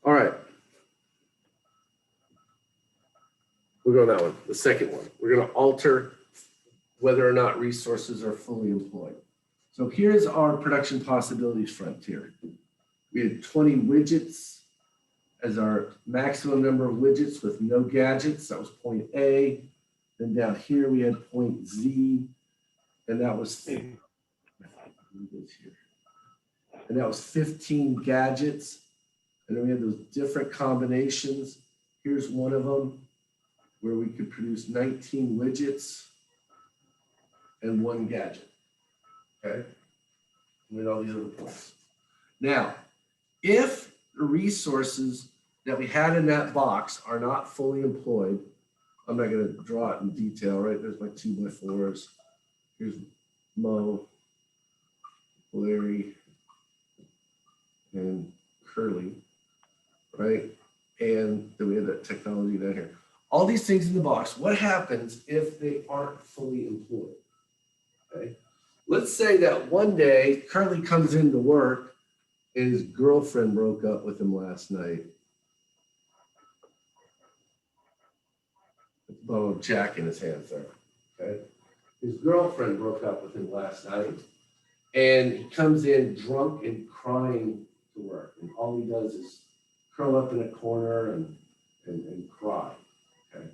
All right. We're going that one, the second one. We're going to alter whether or not resources are fully employed. So here's our production possibilities frontier. We had 20 widgets as our maximum number of widgets with no gadgets. That was point A. Then down here we had point Z, and that was and that was 15 gadgets. And then we had those different combinations. Here's one of them where we could produce 19 widgets and one gadget. Okay? With all these other points. Now, if the resources that we had in that box are not fully employed, I'm not going to draw it in detail, right? There's my 2x4s. Here's Mo, Larry, and Curly, right? And then we have that technology down here. All these things in the box, what happens if they aren't fully employed? Okay. Let's say that one day Curly comes into work and his girlfriend broke up with him last night. With a bottle of Jack in his hands there. Okay. His girlfriend broke up with him last night, and he comes in drunk and crying to work. And all he does is curl up in a corner and cry. Okay.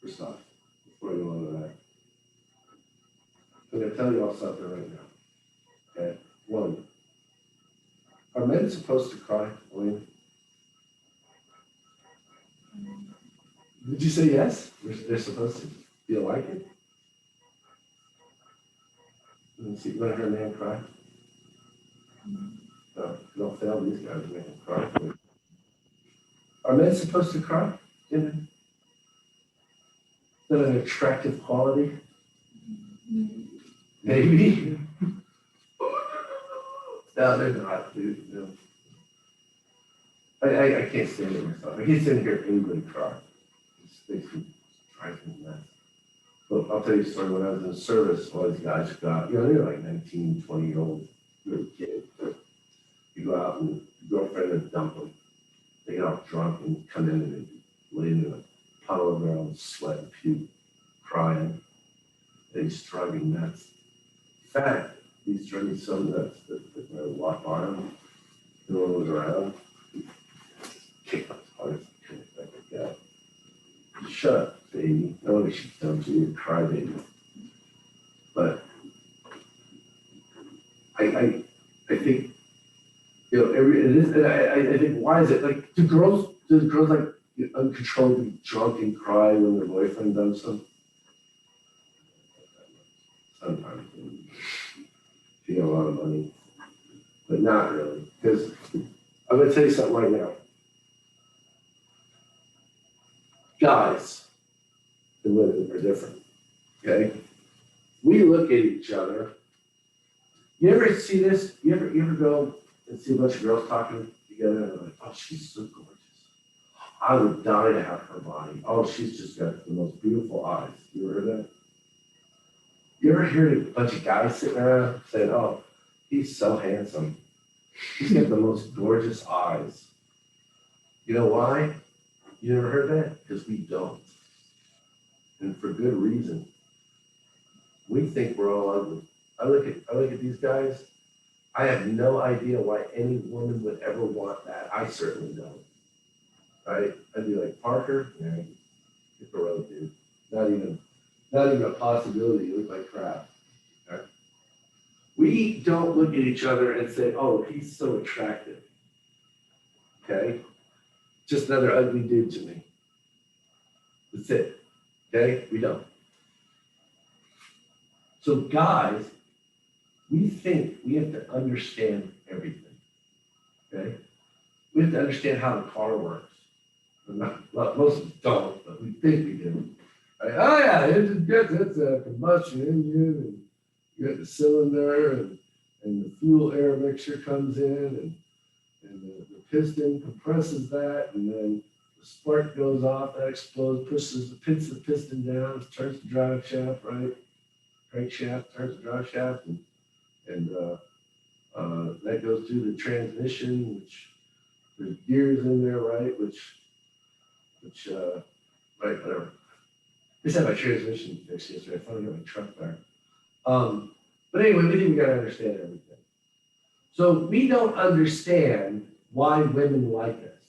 First off, before you go on to that, I'm going to tell you all something right now. Okay. One, are men supposed to cry, William? Did you say yes? They're supposed to. Do you like it? Let's see, you want to hear a man cry? No, don't fail these guys to make them cry. Are men supposed to cry? Is that an attractive quality? Maybe. No, they're not, dude. No. I can't stand it myself. I can't stand to hear anybody cry. It makes me drives me nuts. But I'll tell you a story. When I was in service, all these guys got, they're like 19, 20-year-old good kids. You go out and your girlfriend would dump them. They get all drunk and come in and they lay in a puddle of their own sweat and puke, crying. They just drive me nuts. In fact, these drive me so nuts that when I walk by them, no one was around. Kick up as hard as I could. Like a guy. Shut up, baby. No one should tell you to cry, baby. But I think I think why is it like do girls like uncontrollably drunk and cry when their boyfriend does something? Sometimes if you get a lot of money, but not really. Because I'm gonna tell you something right now. Guys and women are different. Okay? We look at each other. You ever see this? You ever go and see a bunch of girls talking together and they're like, oh, she's so gorgeous. I would die to have her body. Oh, she's just got the most beautiful eyes. You ever heard that? You ever hear a bunch of guys sitting around saying, oh, he's so handsome. He's got the most gorgeous eyes. You know why? You never heard that? Because we don't. And for good reason. We think we're all ugly. I look at these guys. I have no idea why any woman would ever want that. I certainly don't. Right? I'd be like, Parker, man, get the road, dude. Not even a possibility. You look like crap. Okay? We don't look at each other and say, oh, he's so attractive. Okay? Just another ugly dude to me. That's it. Okay? We don't. So guys, we think we have to understand everything. Okay? We have to understand how the car works. Most of us don't, but we think we do. Right? Oh yeah, it's a combustion engine, and you got the cylinder, and the fuel air mixture comes in, and the piston compresses that, and then the spark goes off, that explodes, pins the piston down, turns the drive shaft, right? crankshaft turns the drive shaft, and that goes through the transmission, which there's gears in there, right? Right, whatever. Just had my transmission fixed yesterday. I finally got my truck back. But anyway, we think we gotta understand everything. So we don't understand why women like us.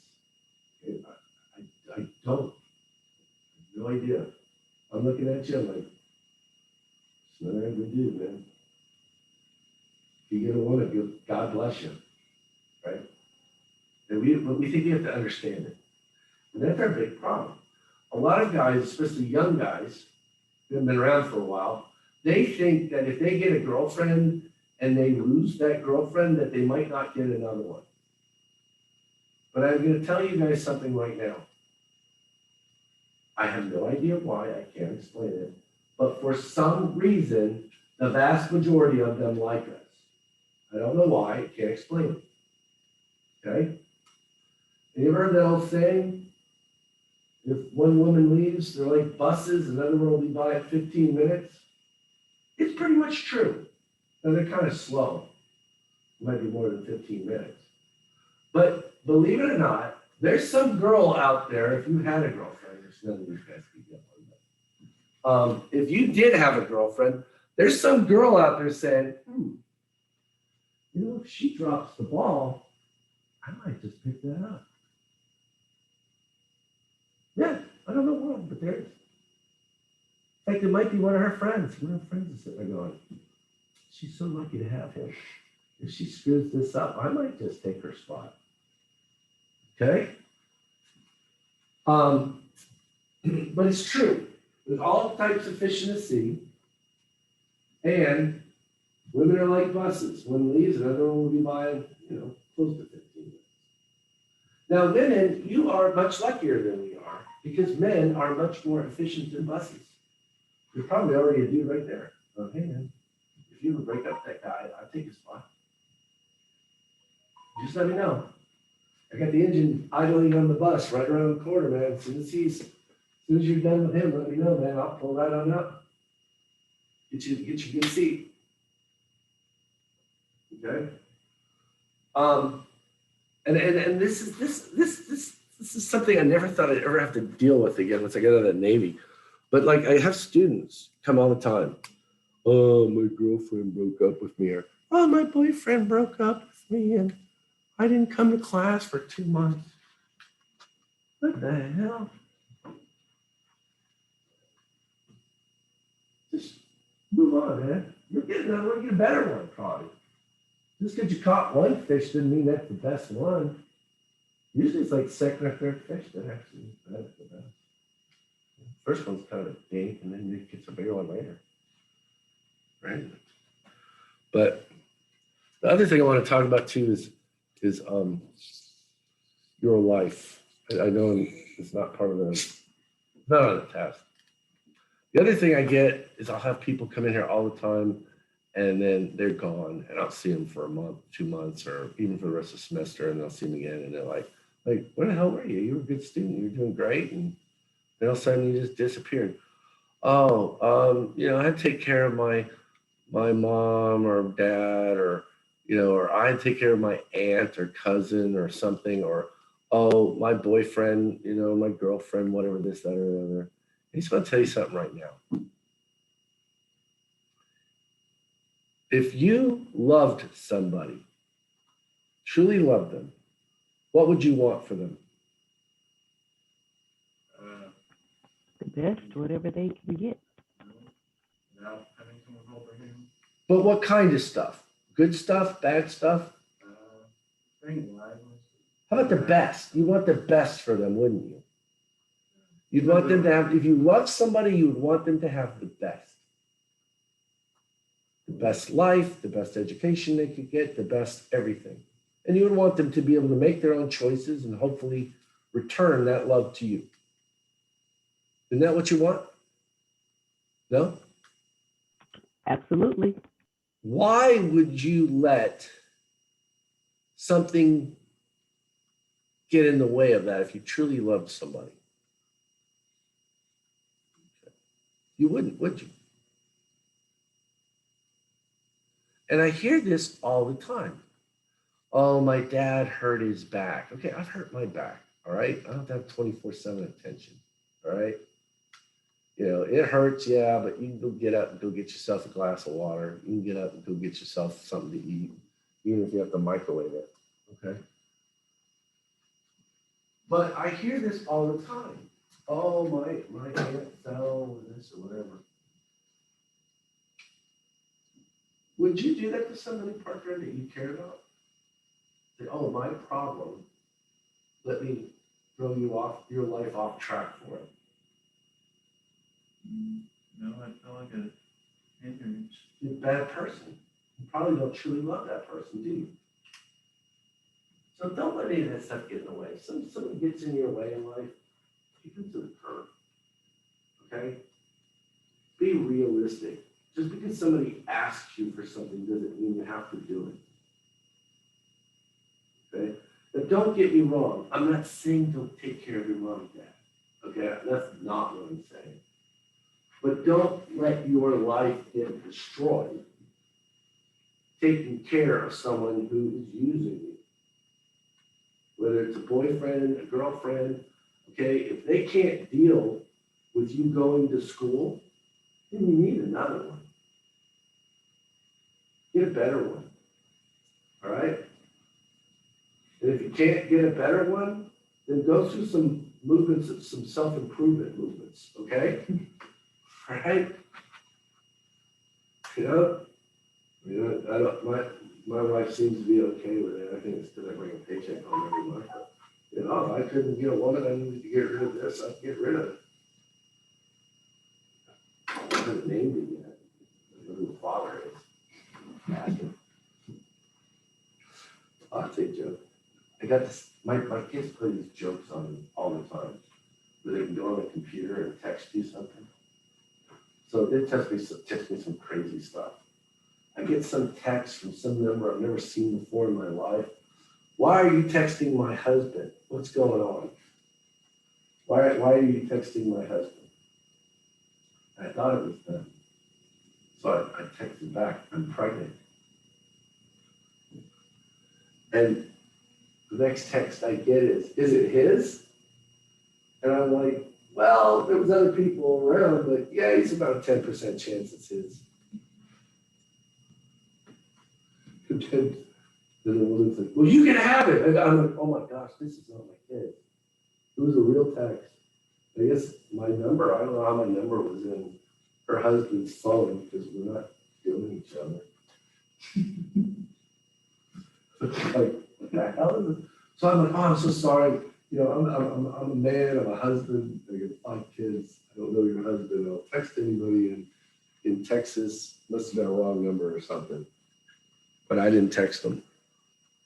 Okay, I don't. No idea. I'm looking at you, I'm like, it's nothing I can do, man. If you get a woman, God bless you, right? And we think we have to understand it. And that's our big problem. A lot of guys, especially young guys, who have been around for a while, they think that if they get a girlfriend and they lose that girlfriend, that they might not get another one. But I'm going to tell you guys something right now. I have no idea why, I can't explain it. But for some reason, the vast majority of them like us. I don't know why, I can't explain it. Okay? Have you ever heard that old saying? If one woman leaves, they're like buses, another one will be by in 15 minutes. It's pretty much true. Now they're kind of slow. It might be more than 15 minutes. But believe it or not, there's some girl out there, if you had a girlfriend, there's none of these guys can get one. If you did have a girlfriend, there's some girl out there saying, if she drops the ball, I might just pick that up. Yeah, I don't know why, but there is. In fact, it might be one of her friends. One of her friends is sitting there going, she's so lucky to have him. If she screws this up, I might just take her spot. Okay? But it's true. There's all types of fish in the sea. And women are like buses. One leaves, another one will be by, close to 15 minutes. Now, women, you are much luckier than we are because men are much more efficient than buses. There's probably already a dude right there. Oh, hey, man, if you would break up that guy, I'd take his spot. Just let me know. I got the engine idling on the bus right around the corner, man. As soon as you're done with him, let me know, man. I'll pull right on up. Get you a good seat. Okay. And this is something I never thought I'd ever have to deal with again once I get out of the Navy. But like I have students come all the time. Oh, my girlfriend broke up with me, or oh, my boyfriend broke up with me, and I didn't come to class for 2 months. What the hell? Just move on, man. You're getting another one, get a better one, probably. Just because you caught one fish doesn't mean that's the best one. Usually it's like second or third fish that actually is the best. First one's kind of a dink, and then you get a bigger one later. Right? But the other thing I want to talk about too is your life. I know it's not part of not on the test. The other thing I get is I'll have people come in here all the time and then they're gone and I'll see them for a month, 2 months, or even for the rest of the semester, and I'll see them again and they're like, where the hell were you? You were a good student. You were doing great. And then all of a sudden you just disappeared. Oh, I had to take care of my mom or dad, or I had to take care of my aunt or cousin or something, or oh, my boyfriend, my girlfriend, whatever, this, that, or the other. I just want to tell you something right now. If you loved somebody, truly loved them, what would you want for them? The best, whatever they can get. But what kind of stuff? Good stuff, bad stuff? How about the best? You want the best for them, wouldn't you? You'd want them to have, if you love somebody, you would want them to have the best. The best life, the best education they could get, the best everything. And you would want them to be able to make their own choices and hopefully return that love to you. Isn't that what you want? No? Absolutely. Why would you let something get in the way of that if you truly loved somebody? You wouldn't, would you? And I hear this all the time. Oh, my dad hurt his back. Okay, I've hurt my back. All right. I don't have 24/7 attention. All right. It hurts, yeah, but you can go get up and go get yourself a glass of water. You can get up and go get yourself something to eat, even if you have to microwave it. Okay. But I hear this all the time. Oh, my aunt fell or this or whatever. Would you do that to somebody, Parker, that you care about? Say, oh, my problem. Let me throw your life off track for it. No, I feel like a hindrance. You're a bad person. You probably don't truly love that person, do you? So don't let any of that stuff get in the way. Something gets in your way in life, take it to the curb. Okay? Be realistic. Just because somebody asks you for something doesn't mean you have to do it. Okay? Now don't get me wrong. I'm not saying don't take care of your mom and dad. Okay? That's not what I'm saying. But don't let your life get destroyed taking care of someone who is using you. Whether it's a boyfriend, a girlfriend, okay? If they can't deal with you going to school, then you need another one. Get a better one, all right? And if you can't get a better one, then go through some movements, some self-improvement movements, okay? All right? I don't, my wife seems to be okay with it. I think it's because I bring a paycheck home every month. If I couldn't get a woman, I needed to get rid of this, I'd get rid of it. I haven't named it yet. I don't know who the father is. I'll take a joke. I got this, my kids play these jokes on me all the time. Where they can go on the computer and text you something. So they text me some crazy stuff. I get some text from some number I've never seen before in my life. Why are you texting my husband? What's going on? Why are you texting my husband? And I thought it was them. So I texted back, I'm pregnant. And the next text I get is it his? And I'm like, well, there was other people around, but yeah, it's about a 10% chance it's his. And then the woman's like, well, you can have it. And I'm like, oh my gosh, this is not my kid. It was a real text. I guess my number, I don't know how my number was in her husband's phone because we're not doing each other. Like, what the hell is it? So I'm like, oh, I'm so sorry. I'm a man, I'm a husband, I got 5 kids. I don't know your husband. I'll text anybody in Texas. Must have been a wrong number or something. But I didn't text them.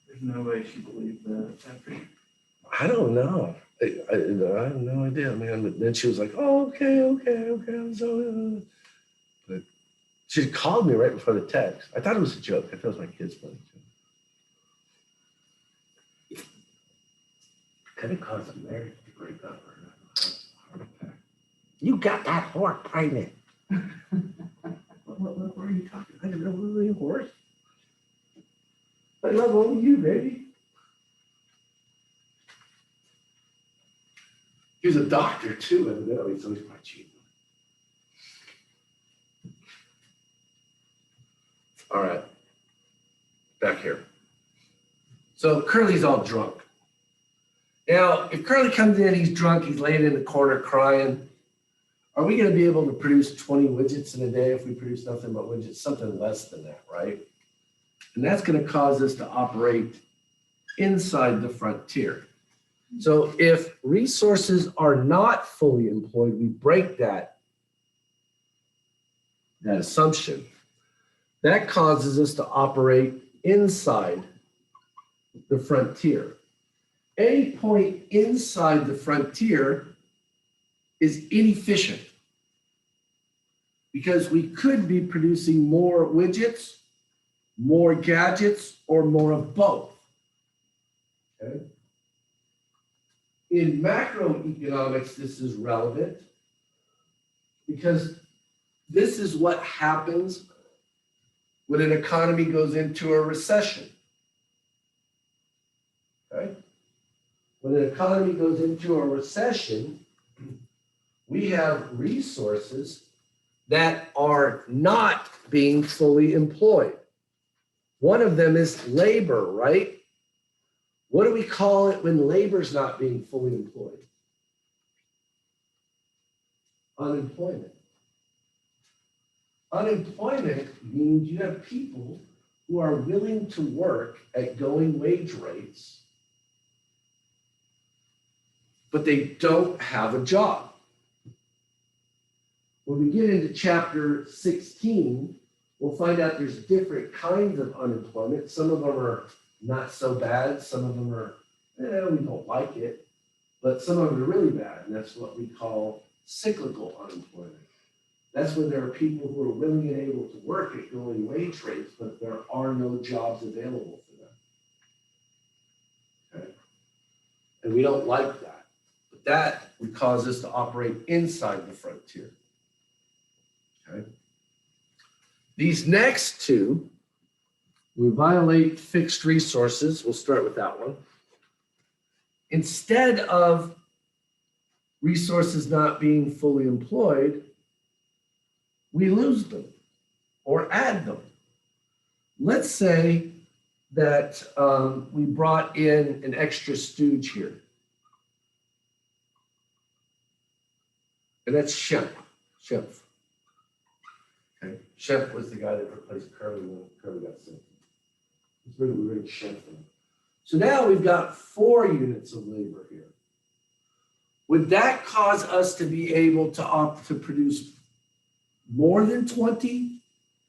There's no way she believed that after. I don't know. I have no idea, man. But then she was like, oh, okay. I'm so. But she called me right before the text. I thought it was a joke. I thought it was my kids playing a joke. Could have caused a marriage to break up or a heart attack. You got that whore pregnant. What are you talking? I didn't know it was a horse. I love only you, baby. He was a doctor too, evidently, so he's probably cheating. All right, back here. So Curly's all drunk. Now, if Curly comes in, he's drunk, he's laying in the corner crying. Are we going to be able to produce 20 widgets in a day if we produce nothing but widgets? Something less than that, right? And that's going to cause us to operate inside the frontier. So if resources are not fully employed, we break that assumption. That causes us to operate inside the frontier. Any point inside the frontier is inefficient because we could be producing more widgets, more gadgets, or more of both. Okay? In macroeconomics, this is relevant because this is what happens when an economy goes into a recession. Okay? When an economy goes into a recession, we have resources that are not being fully employed. One of them is labor, right? What do we call it when labor's not being fully employed? Unemployment. Unemployment means you have people who are willing to work at going wage rates, but they don't have a job. When we get into chapter 16, we'll find out there's different kinds of unemployment. Some of them are not so bad. Some of them are, we don't like it, but some of them are really bad. And that's what we call cyclical unemployment. That's when there are people who are willing and able to work at going wage rates, but there are no jobs available for them. Okay? And we don't like that. But that would cause us to operate inside the frontier. Okay? These next two, we violate fixed resources. We'll start with that one. Instead of resources not being fully employed, we lose them or add them. Let's say that we brought in an extra stooge here. And that's Shemp. Okay. Shemp was the guy that replaced Curly when Curly got sick. We bring Shemp in. So now we've got 4 units of labor here. Would that cause us to be able to opt to produce more than 20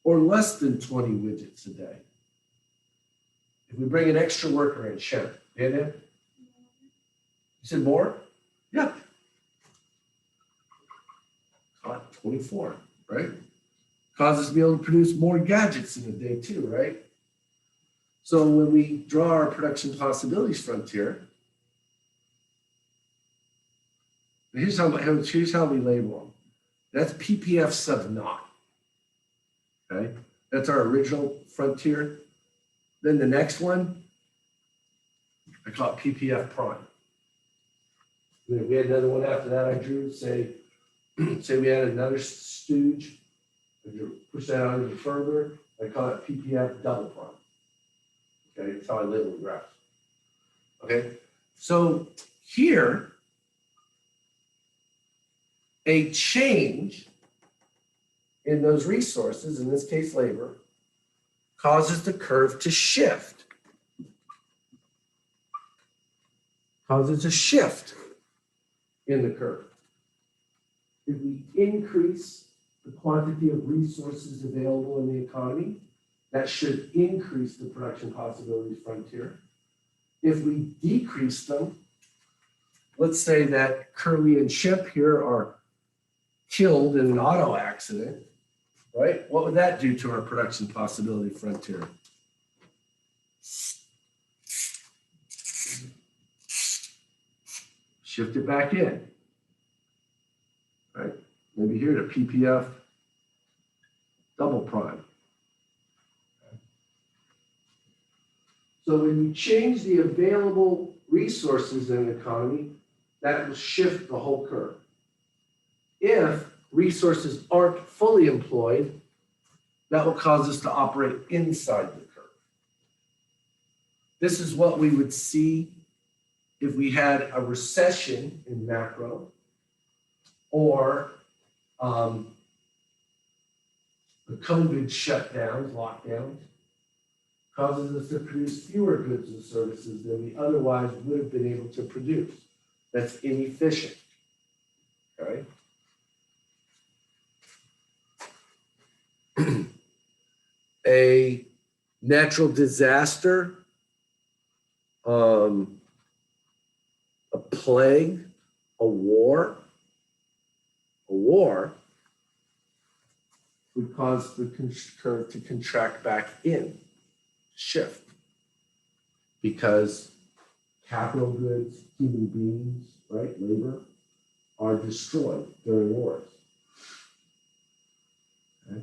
or less than 20 widgets a day? If we bring an extra worker in, Shemp, you said more? Yeah. 24, right? Causes us to be able to produce more gadgets in a day too, right? So when we draw our production possibilities frontier, here's how we label them. That's PPF sub naught. Okay, that's our original frontier. Then the next one, I call it PPF prime. Then if we had another one after that, I drew, say we had another stooge, I drew, push that out even further, I call it PPF double prime. Okay, that's how I label the graphs. Okay, so here, a change in those resources, in this case labor, causes the curve to shift. Causes a shift in the curve. If we increase the quantity of resources available in the economy, that should increase the production possibilities frontier. If we decrease them, let's say that Curly and Shemp here are killed in an auto accident, right? What would that do to our production possibility frontier? Shift it back in, right? Maybe here to PPF double prime. Okay. So when you change the available resources in an economy, that will shift the whole curve. If resources aren't fully employed, that will cause us to operate inside the curve. This is what we would see if we had a recession in macro or the COVID shutdowns, lockdowns, causes us to produce fewer goods and services than we otherwise would have been able to produce. That's inefficient, okay? A natural disaster, a plague, a war would cause the curve to contract back in, shift, because capital goods, human beings, right, labor, are destroyed during wars. Okay.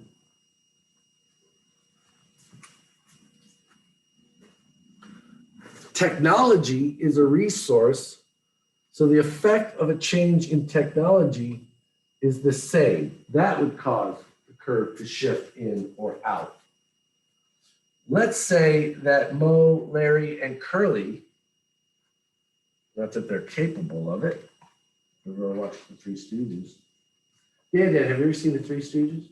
Technology is a resource, so the effect of a change in technology is the same. That would cause the curve to shift in or out. Let's say that Mo, Larry, and Curly, not that they're capable of it. We've ever watched the Three Stooges. Dad, have you ever seen the Three Stooges?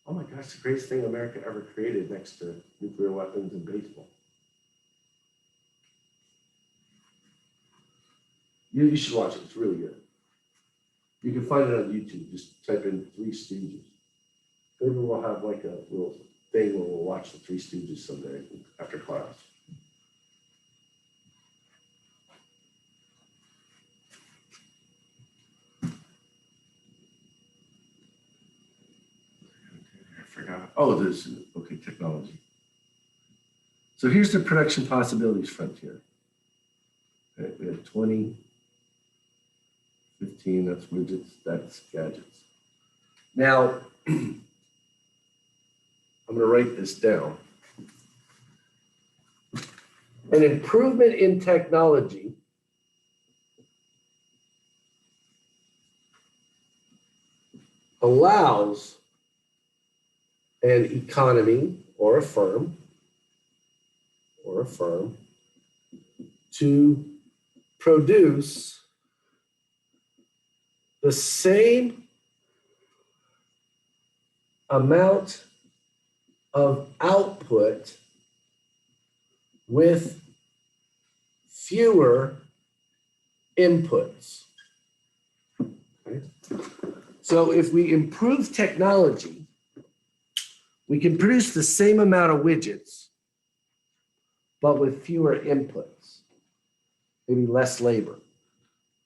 Oh my gosh, the greatest thing America ever created next to nuclear weapons and baseball. You should watch it, it's really good. You can find it on YouTube, just type in Three Stooges. Maybe we'll have like a little thing where we'll watch the Three Stooges someday after class. I forgot. Oh, this is, okay, technology. So here's the production possibilities frontier. Okay, we have 20, 15, that's widgets, that's gadgets. Now, I'm going to write this down. An improvement in technology allows an economy or a firm to produce the same amount of output with fewer inputs. Okay. So if we improve technology, we can produce the same amount of widgets, but with fewer inputs, maybe less labor,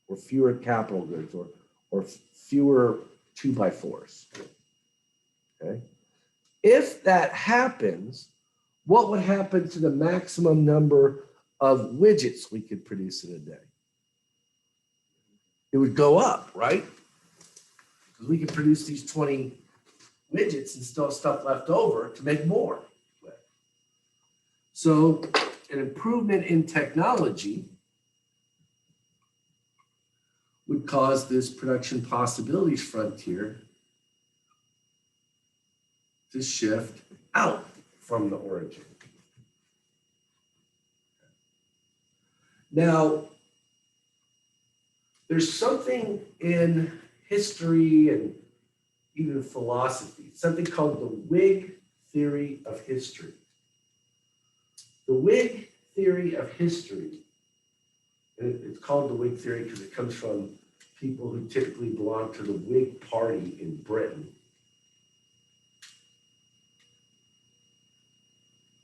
or fewer capital goods, or fewer 2x4s. Okay. If that happens, what would happen to the maximum number of widgets we could produce in a day? It would go up, right? Because we could produce these 20 widgets and still have stuff left over to make more with. So an improvement in technology would cause this production possibilities frontier to shift out from the origin. Now, there's something in history and even philosophy, something called the Whig theory of history. The Whig theory of history, and it's called the Whig theory because it comes from people who typically belong to the Whig Party in Britain.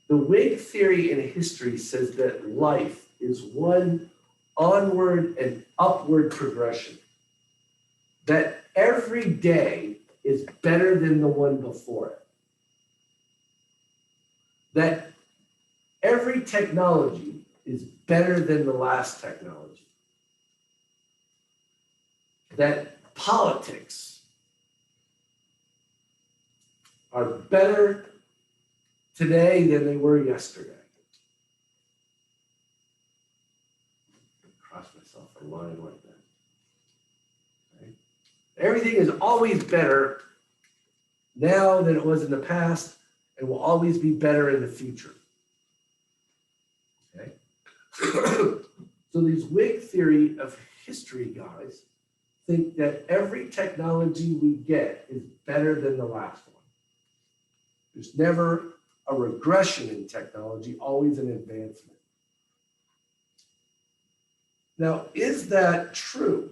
The Whig theory in history says that life is one onward and upward progression, that every day is better than the one before it, that every technology is better than the last technology, that politics are better today than they were yesterday. Cross myself a line like that. Okay. Everything is always better now than it was in the past, and will always be better in the future. Okay. So these Whig theory of history guys think that every technology we get is better than the last one. There's never a regression in technology, always an advancement. Now, is that true?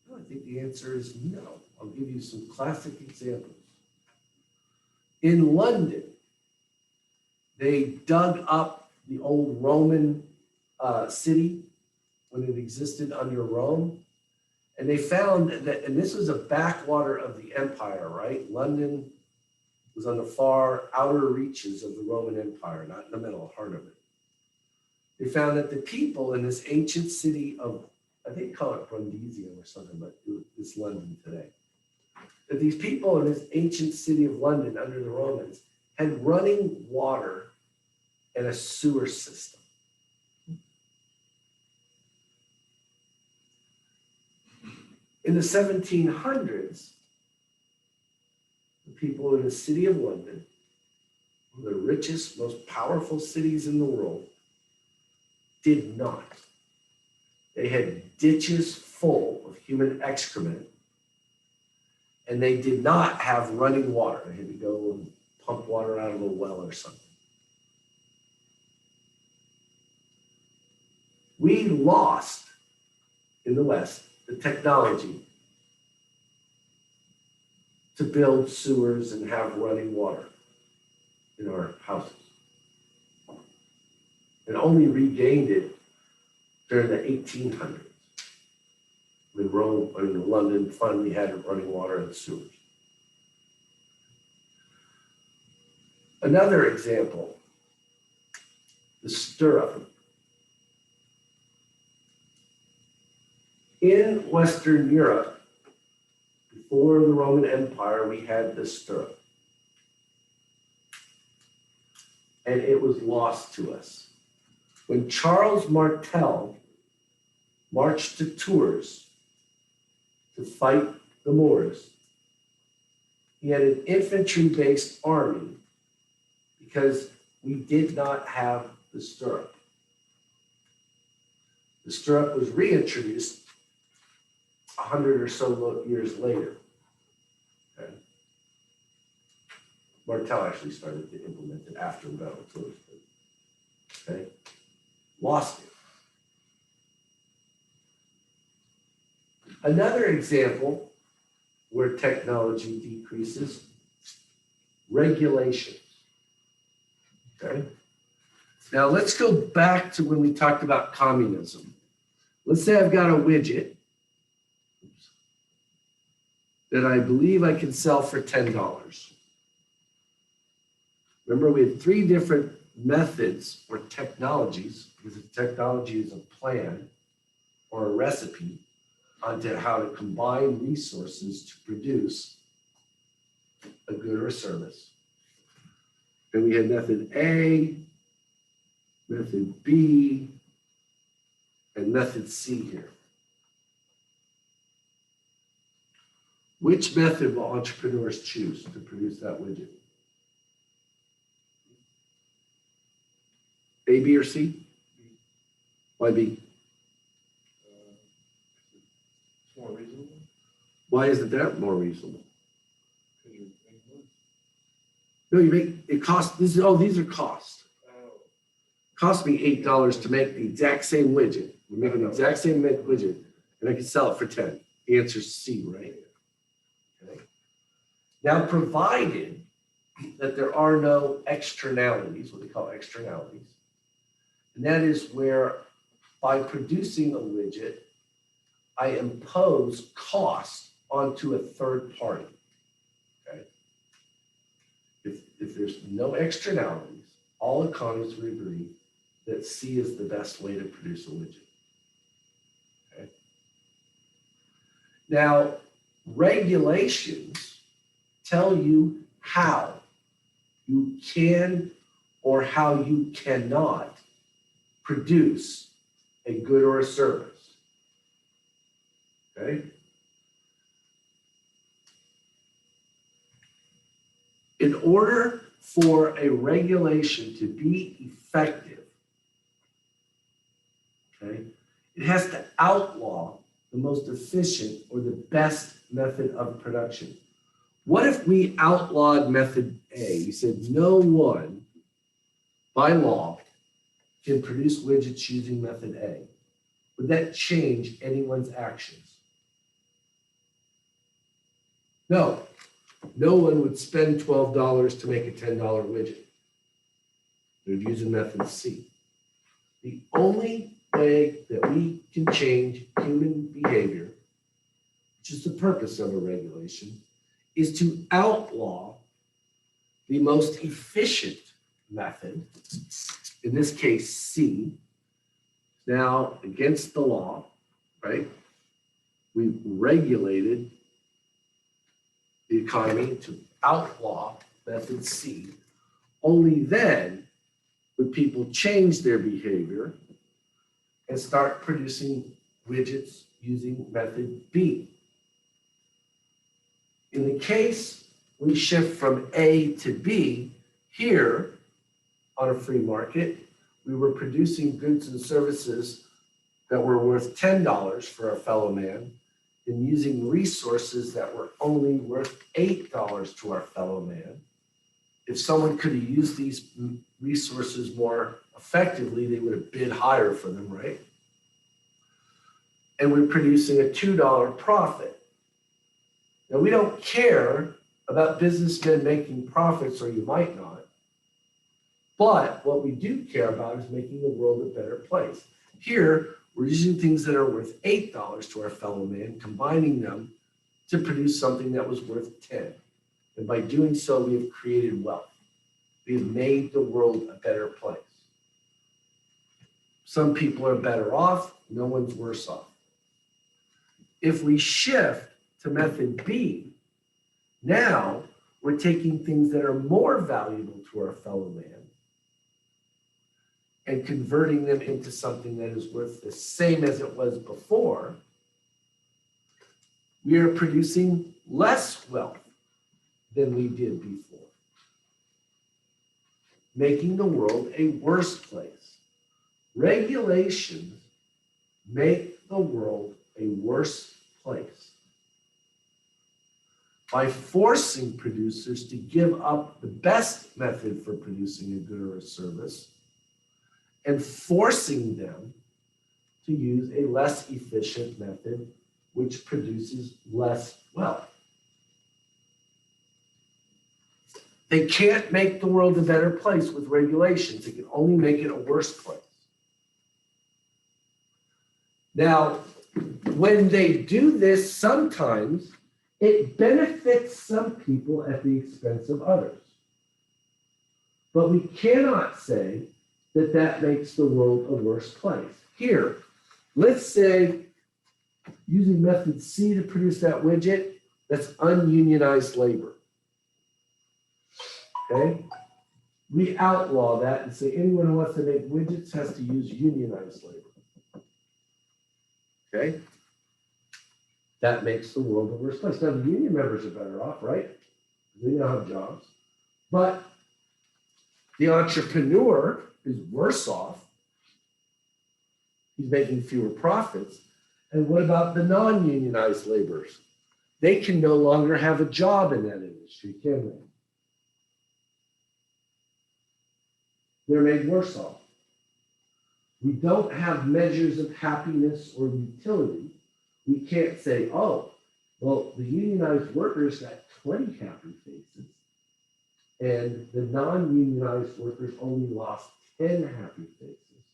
Well, I think the answer is no. I'll give you some classic examples. In London, they dug up the old Roman city when it existed under Rome. And they found that, and this was a backwater of the empire, right? London was on the far outer reaches of the Roman Empire, not in the middle, heart of it. They found that the people in this ancient city of, I think they call it Brundisium or something, but it's London today. That these people in this ancient city of London under the Romans had running water and a sewer system. In the 1700s, the people in the city of London, one of the richest, most powerful cities in the world, did not. They had ditches full of human excrement, and they did not have running water. They had to go and pump water out of a well or something. We lost in the West the technology to build sewers and have running water in our houses. And only regained it during the 1800s when Rome and London finally had running water and sewers. Another example, the stirrup. In Western Europe, before the Roman Empire, we had the stirrup. And it was lost to us. When Charles Martel marched to Tours to fight the Moors, he had an infantry-based army because we did not have the stirrup. The stirrup was reintroduced 100 or so years later. Okay. Martel actually started to implement it after the Battle of Tours. Okay. Lost it. Another example where technology decreases, regulations. Okay. Now let's go back to when we talked about communism. Let's say I've got a widget that I believe I can sell for $10. Remember, we had 3 different methods or technologies, because the technology is a plan or a recipe onto how to combine resources to produce a good or a service. And we had method A, method B, and method C here. Which method will entrepreneurs choose to produce that widget? A, B, or C? Why B? It's more reasonable. Why isn't that more reasonable? Because you're making money. No, you make it cost. These are costs. Oh. Cost me $8 to make the exact same widget. We're making the exact same widget, and I can sell it for 10. The answer is C, right? Okay. Now, provided that there are no externalities, what they call externalities, and that is where by producing a widget, I impose cost onto a third party. Okay. If there's no externalities, all economists would agree that C is the best way to produce a widget. Okay. Now, regulations tell you how you can or how you cannot produce a good or a service. Okay? In order for a regulation to be effective, okay, it has to outlaw the most efficient or the best method of production. What if we outlawed method A? We said no one by law can produce widgets using method A. Would that change anyone's actions? No. No one would spend $12 to make a $10 widget. They're using method C. The only way that we can change human behavior, which is the purpose of a regulation, is to outlaw the most efficient method, in this case C, now against the law, right? We regulated the economy to outlaw method C, Only then would people change their behavior and start producing widgets using method B. In the case we shift from A to B, here on a free market, we were producing goods and services that were worth $10 for our fellow man and using resources that were only worth $8 to our fellow man. If someone could have used these resources more effectively, they would have bid higher for them, right? And we're producing a $2 profit. Now, we don't care about businessmen making profits, or you might not. But what we do care about is making the world a better place. Here, we're using things that are worth $8 to our fellow man, combining them to produce something that was worth 10. And by doing so, we have created wealth. We have made the world a better place. Some people are better off, no one's worse off. If we shift to method B, now we're taking things that are more valuable to our fellow man and converting them into something that is worth the same as it was before. We are producing less wealth than we did before, making the world a worse place. Regulations make the world a worse place by forcing producers to give up the best method for producing a good or a service and forcing them to use a less efficient method which produces less wealth. They can't make the world a better place with regulations. They can only make it a worse place. Now, when they do this, sometimes it benefits some people at the expense of others. But we cannot say that that makes the world a worse place. Here, let's say using method C to produce that widget, that's ununionized labor. Okay? We outlaw that and say anyone who wants to make widgets has to use unionized labor. Okay? That makes the world a worse place. Now, the union members are better off, right? They don't have jobs. But the entrepreneur is worse off. He's making fewer profits. And what about the non-unionized laborers? They can no longer have a job in that industry, can they? They're made worse off. We don't have measures of happiness or utility. We can't say, oh, well, the unionized workers got 20 happy faces, and the non-unionized workers only lost 10 happy faces.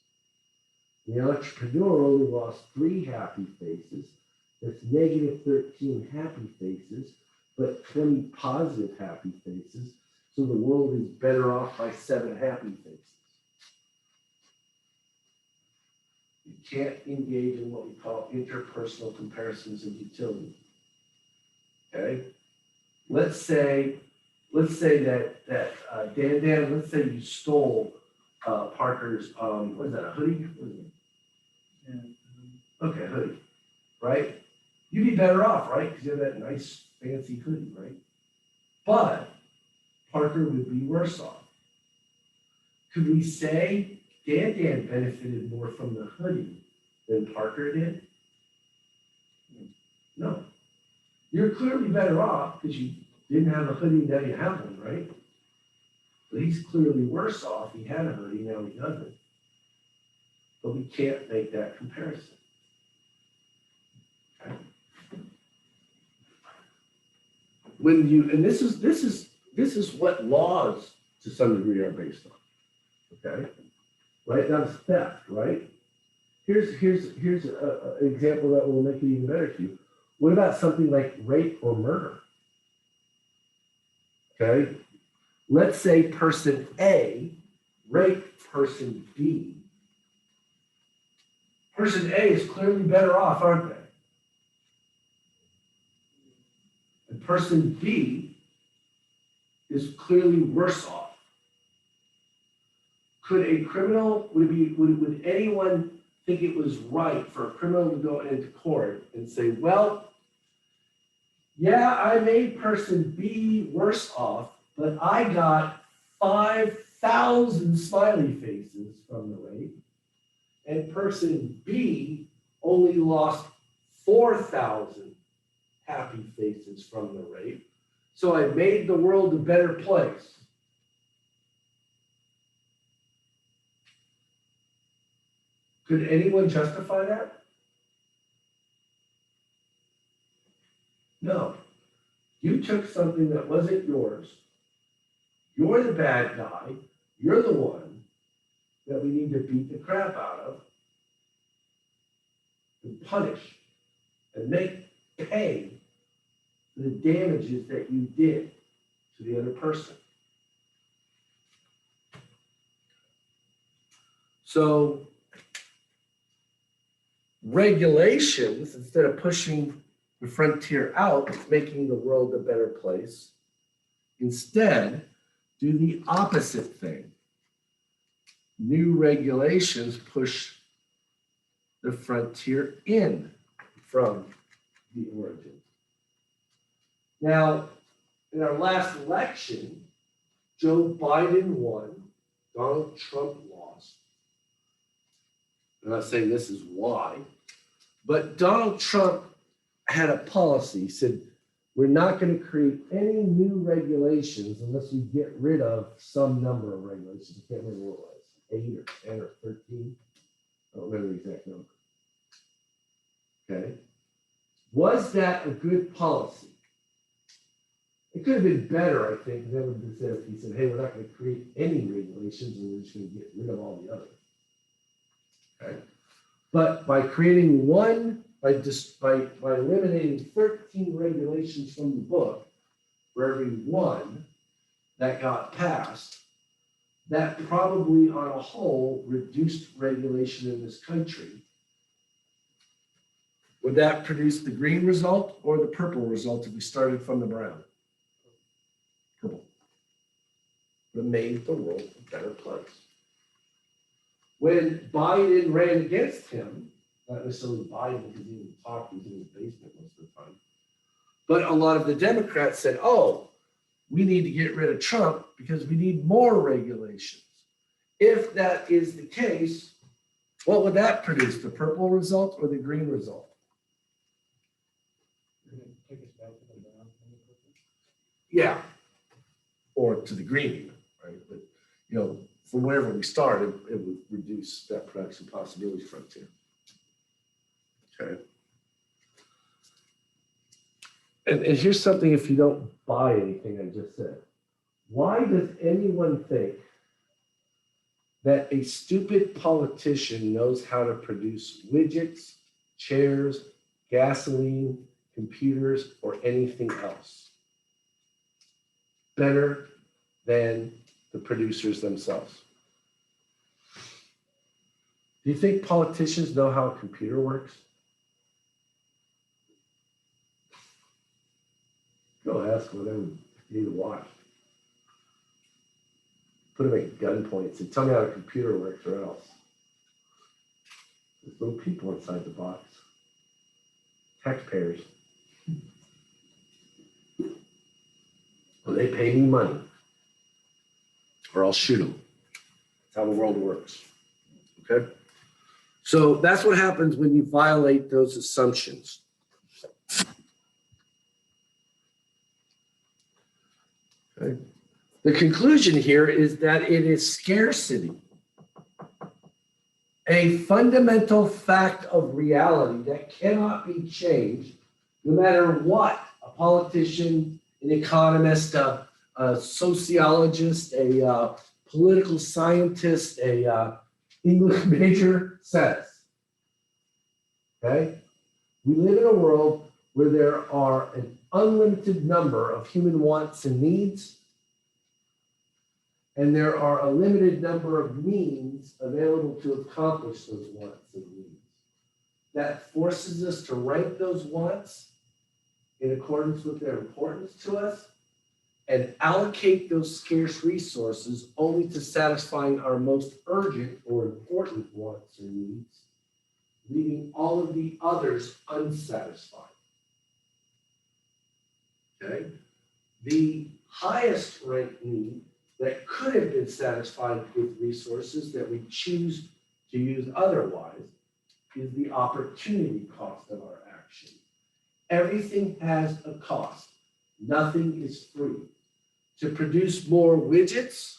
The entrepreneur only lost 3 happy faces. That's negative 13 happy faces, but 20 positive happy faces. So the world is better off by 7 happy faces. You can't engage in what we call interpersonal comparisons of utility. Okay? Let's say that Dan, let's say you stole Parker's, what is that, a hoodie? What is it? Yeah. Okay, hoodie, right? You'd be better off, right? Because you have that nice fancy hoodie, right? But Parker would be worse off. Could we say Dan benefited more from the hoodie than Parker did? No. You're clearly better off because you didn't have a hoodie, now you have one, right? But he's clearly worse off. He had a hoodie, now he doesn't. But we can't make that comparison. Okay? When you, and this is what laws to some degree are based on. Okay? Right? That's theft, right? Here's an example that will make it even better to you. What about something like rape or murder? Okay? Let's say person A raped person B. Person A is clearly better off, aren't they? And person B is clearly worse off. would anyone think it was right for a criminal to go into court and say, well, yeah, I made person B worse off, but I got 5,000 smiley faces from the rape, and person B only lost 4,000 happy faces from the rape, so I made the world a better place. Could anyone justify that? No. You took something that wasn't yours. You're the bad guy. You're the one that we need to beat the crap out of and punish and make pay for the damages that you did to the other person. So regulations, instead of pushing the frontier out, making the world a better place, instead do the opposite thing. New regulations push the frontier in from the origin. Now, in our last election, Joe Biden won, Donald Trump lost. I'm not saying this is why, but Donald Trump had a policy. He said, we're not going to create any new regulations unless we get rid of some number of regulations. I can't remember what it was, 8 or 10 or 13. I don't remember the exact number. Okay. Was that a good policy? It could have been better, I think, than it would have been said if he said, hey, we're not going to create any regulations and we're just going to get rid of all the others. Okay. But by creating one, by eliminating 13 regulations from the book, for every one that got passed, that probably on a whole reduced regulation in this country. Would that produce the green result or the purple result if we started from the brown? Purple. That made the world a better place. When Biden ran against him, not necessarily Biden because he didn't talk, he was in his basement most of the time, but a lot of the Democrats said, oh, we need to get rid of Trump because we need more regulations. If that is the case, what would that produce, the purple result or the green result? Take us back to the brown and the purple. Yeah, or to the green even, right? But, you know, from wherever we started, it would reduce that production possibility frontier. Okay. And here's something if you don't buy anything I just said. Why does anyone think that a stupid politician knows how to produce widgets, chairs, gasoline, computers, or anything else better than the producers themselves? Do you think politicians know how a computer works? Go ask them, they would need to watch. Put them at gunpoint and say, tell me how a computer works or else. There's little people inside the box. Taxpayers. Well, they pay me money or I'll shoot them. That's how the world works. Okay? So that's what happens when you violate those assumptions. Okay. The conclusion here is that it is scarcity, a fundamental fact of reality that cannot be changed no matter what a politician, an economist, a sociologist, a political scientist, a English major says. Okay? We live in a world where there are an unlimited number of human wants and needs, and there are a limited number of means available to accomplish those wants and needs. That forces us to rank those wants in accordance with their importance to us and allocate those scarce resources only to satisfying our most urgent or important wants or needs, leaving all of the others unsatisfied. Okay? The highest ranked need that could have been satisfied with resources that we choose to use otherwise is the opportunity cost of our action. Everything has a cost. Nothing is free. To produce more widgets,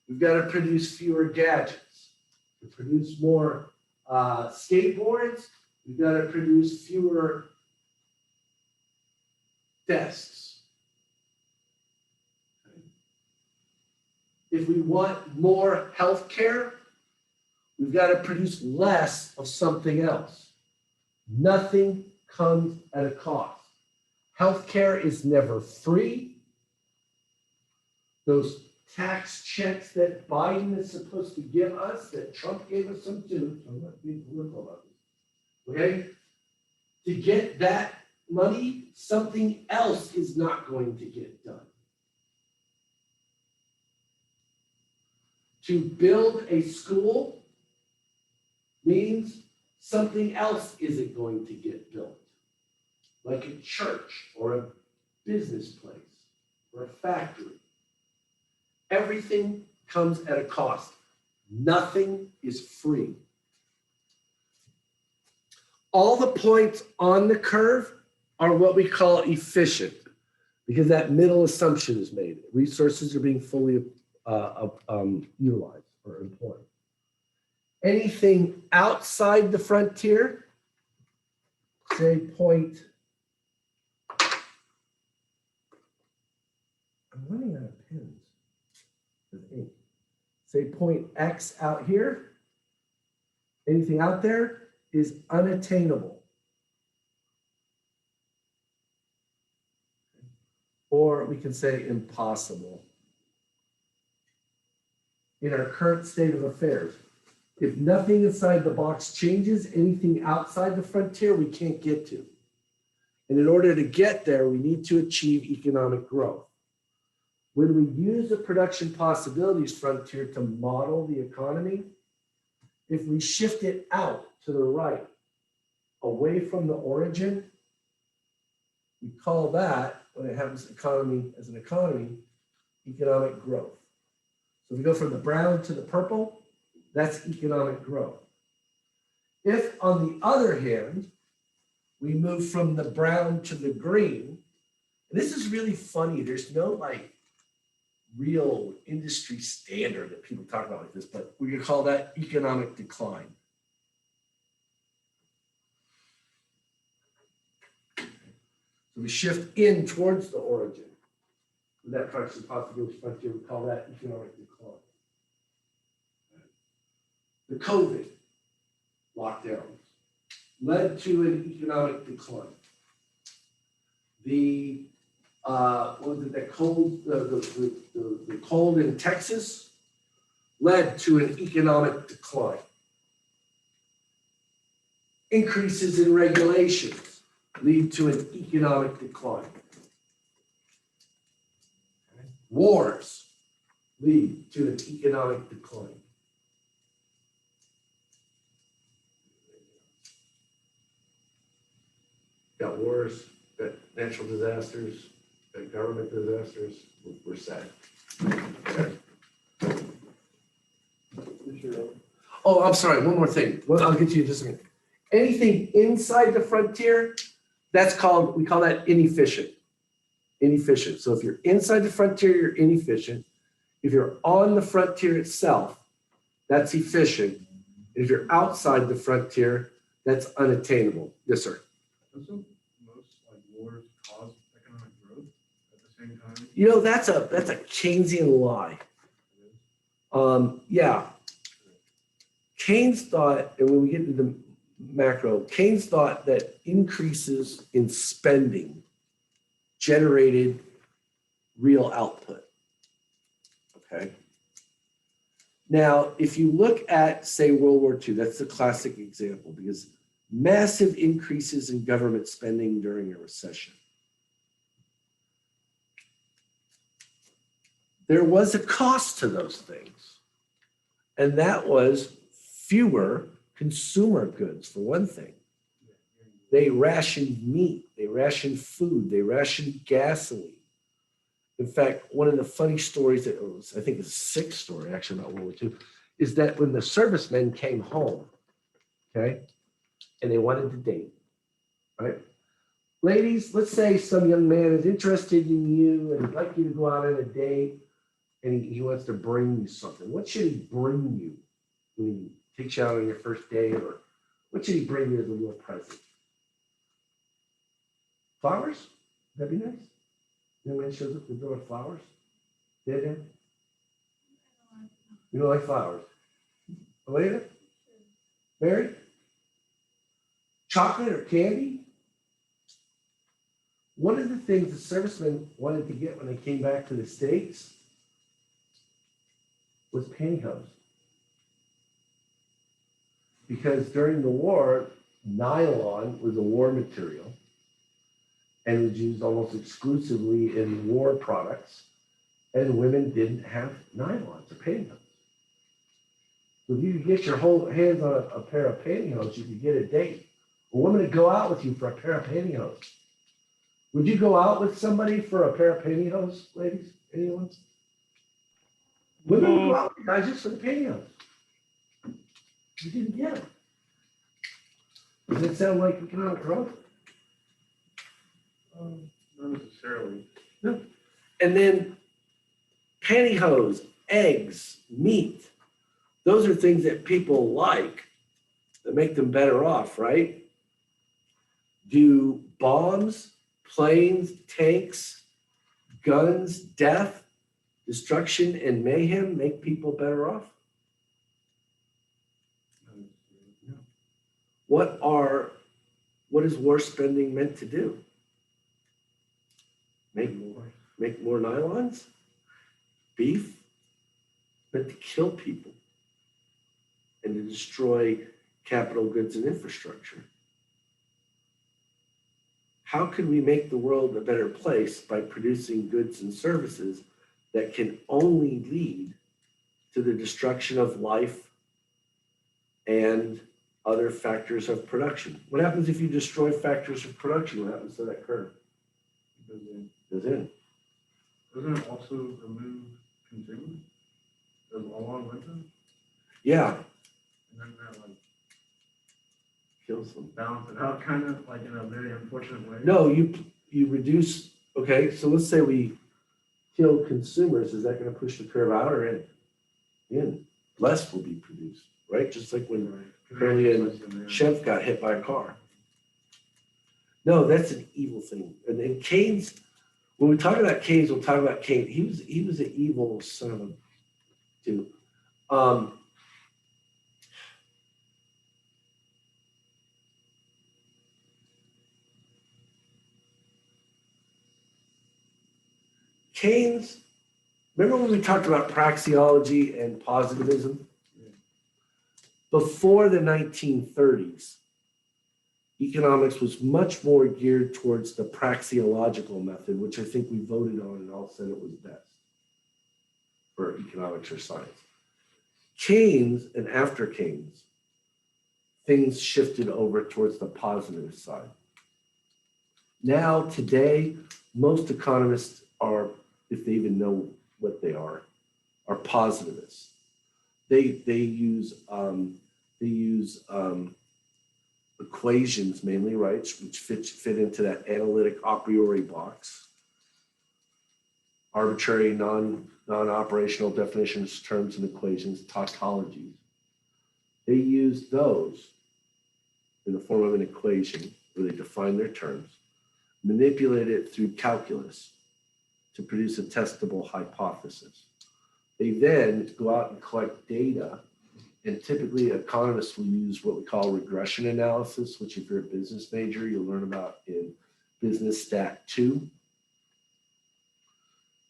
we've got to produce fewer gadgets. To produce more skateboards, we've got to produce fewer desks. If we want more healthcare, we've got to produce less of something else. Nothing comes at a cost. Healthcare is never free. Those tax checks that Biden is supposed to give us, that Trump gave us some too, so I'm not being political about this, okay? To get that money, something else is not going to get done. To build a school means something else isn't going to get built, like a church or a business place or a factory. Everything comes at a cost. Nothing is free. All the points on the curve are what we call efficient, because that middle assumption is made. Resources are being fully utilized or employed. Anything outside the frontier, say point, I'm running out of pens with ink. Say point X out here, anything out there is unattainable. Or we can say impossible. In our current state of affairs, if nothing inside the box changes, anything outside the frontier we can't get to. And in order to get there, we need to achieve economic growth. When we use the production possibilities frontier to model the economy, if we shift it out to the right, away from the origin, we call that, when it happens economy as an economy, economic growth. So if we go from the brown to the purple, that's economic growth. If, on the other hand, we move from the brown to the green, and this is really funny, there's no like real industry standard that people talk about like this, but we could call that economic decline. So we shift in towards the origin. That fraction possibility frontier, we call that economic decline. The COVID lockdowns led to an economic decline. The what was it, that cold, the cold in Texas led to an economic decline. Increases in regulations lead to an economic decline. Wars lead to an economic decline. Got wars, got natural disasters, got government disasters, we're sad. Okay. Oh, I'm sorry, one more thing. Well, I'll get to you in just a minute. Anything inside the frontier, that's called, we call that inefficient. Inefficient. So if you're inside the frontier, you're inefficient. If you're on the frontier itself, that's efficient. If you're outside the frontier, that's unattainable. Yes, sir. Doesn't most like wars cause economic growth at the same time? You know, that's a Keynesian lie. Yeah. Keynes thought, and when we get into the macro, Keynes thought that increases in spending generated real output. Okay. Now, if you look at, say, World War II, that's the classic example, because massive increases in government spending during a recession. there was a cost to those things. And that was fewer consumer goods, for one thing. They rationed meat, they rationed food, they rationed gasoline. In fact, one of the funny stories that was, I think it's a sick story, actually, about World War II, is that when the servicemen came home, okay, and they wanted to date, right? Ladies, let's say some young man is interested in you and he'd like you to go out on a date and he wants to bring you something. What should he bring you when he takes you out on your first date, or what should he bring you as a little present? Flowers? That'd be nice. Young man shows up at the door with flowers. Did it? You don't like flowers? Elena? Mary? Chocolate or candy? One of the things the servicemen wanted to get when they came back to the States was pantyhose. Because during the war, nylon was a war material and was used almost exclusively in war products, and women didn't have nylons or pantyhose. So if you could get your whole hands on a pair of pantyhose, you could get a date. A woman would go out with you for a pair of pantyhose. Would you go out with somebody for a pair of pantyhose, ladies? Anyone? Women would go out with guys just for the pantyhose. You didn't get them. Does it sound like economic growth? Not necessarily. No. And then pantyhose, eggs, meat. Those are things that people like that make them better off, right? Do bombs, planes, tanks, guns, death, destruction, and mayhem make people better off? No. What is war spending meant to do? Make more nylons? Beef? Meant to kill people and to destroy capital goods and infrastructure. How can we make the world a better place by producing goods and services that can only lead to the destruction of life and other factors of production? What happens if you destroy factors of production? What happens to that curve? It goes in. Doesn't it also remove consumers along with them? Yeah. And then that like Kills them. balance it out kind of like in a very unfortunate way. No, you reduce, okay, so let's say we kill consumers. Is that going to push the curve out or in? In. Less will be produced, right? Just like when Curly and Chev got hit by a car. No, that's an evil thing. And then Keynes, when we talk about Keynes, we'll talk about Keynes. He was an evil son of a dude. Keynes, remember when we talked about praxeology and positivism? Before the 1930s, economics was much more geared towards the praxeological method, which I think we voted on and all said it was best for economics or science. Keynes and after Keynes, things shifted over towards the positivist side. Now, today, most economists are, if they even know what they are positivists. They use equations mainly, right, which fit into that analytic a priori box. Arbitrary, non-operational definitions, terms, and equations, tautologies. They use those in the form of an equation where they define their terms, manipulate it through calculus to produce a testable hypothesis. They then go out and collect data, and typically economists will use what we call regression analysis, which if you're a business major, you'll learn about in Business Stat 2,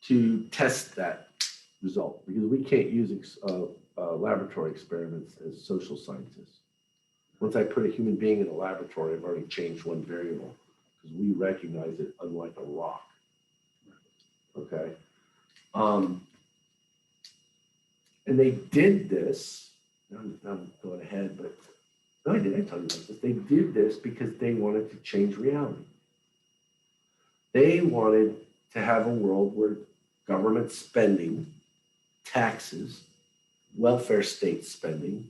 to test that result, because we can't use laboratory experiments as social scientists. Once I put a human being in a laboratory, I've already changed one variable because we recognize it unlike a rock. Okay. And they did this, I'm going ahead, but no, I didn't tell you about this. They did this because they wanted to change reality. They wanted to have a world where government spending, taxes, welfare state spending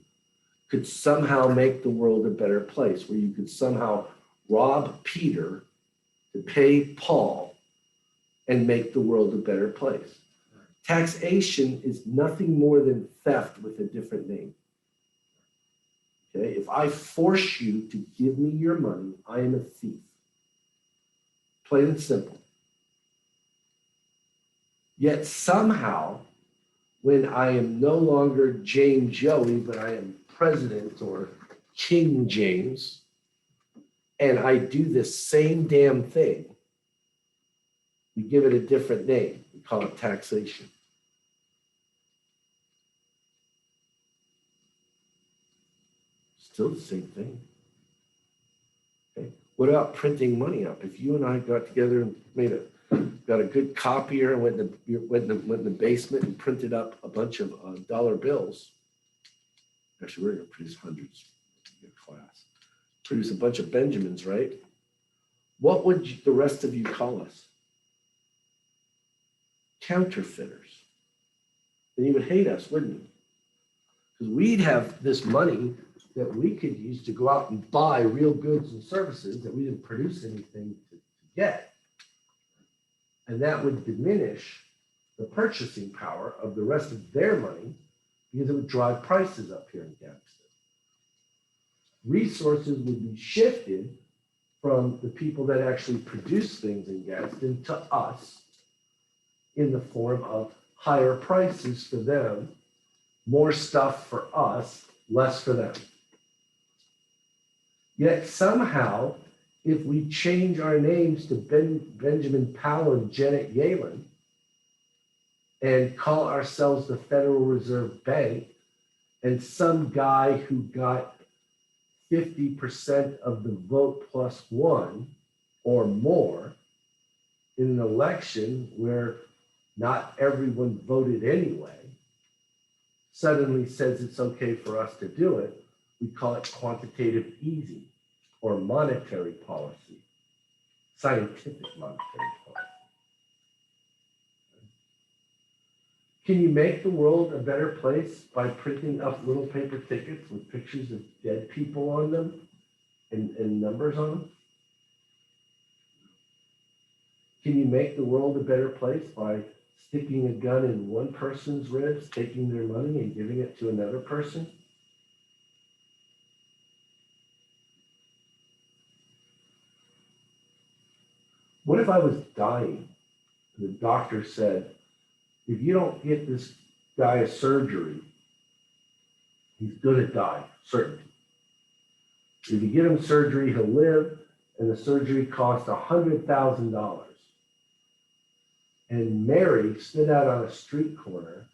could somehow make the world a better place, where you could somehow rob Peter to pay Paul and make the world a better place. Taxation is nothing more than theft with a different name. Okay, if I force you to give me your money, I am a thief. Plain and simple. Yet somehow, when I am no longer James Yohe, but I am President or King James, and I do this same damn thing, we give it a different name. We call it taxation. Still the same thing. Okay. What about printing money up? If you and I got together and got a good copier and went in the basement and printed up a bunch of dollar bills, actually we're going to produce hundreds in class. Produce a bunch of Benjamins, right? What would the rest of you call us? Counterfeiters. And you would hate us, wouldn't you? Because we'd have this money that we could use to go out and buy real goods and services that we didn't produce anything to get. And that would diminish the purchasing power of the rest of their money because it would drive prices up here in Gadsden. Resources would be shifted from the people that actually produce things in Gadsden to us in the form of higher prices for them, more stuff for us, less for them. Yet somehow, if we change our names to Benjamin Powell and Janet Yellen and call ourselves the Federal Reserve Bank, and some guy who got 50% of the vote plus one or more in an election where not everyone voted anyway, suddenly says it's okay for us to do it, we call it quantitative easing or monetary policy, scientific monetary policy. Can you make the world a better place by printing up little paper tickets with pictures of dead people on them and numbers on them? Can you make the world a better place by sticking a gun in one person's ribs, taking their money and giving it to another person? What if I was dying and the doctor said, if you don't get this guy a surgery, he's gonna die, certainty. If you get him surgery, he'll live, and the surgery costs $100,000. And Mary stood out on a street corner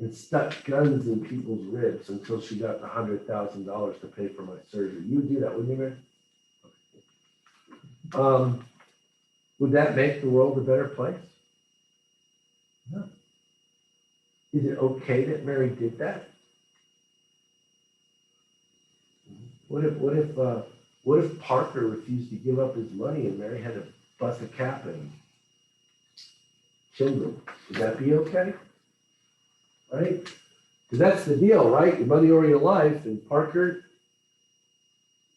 and stuck guns in people's ribs until she got the $100,000 to pay for my surgery. You would do that, wouldn't you, Mary? Would that make the world a better place? No. Is it okay that Mary did that? What if Parker refused to give up his money and Mary had to bust a cap and kill him? Would that be okay? Right? Because that's the deal, right? Your money or your life. And Parker,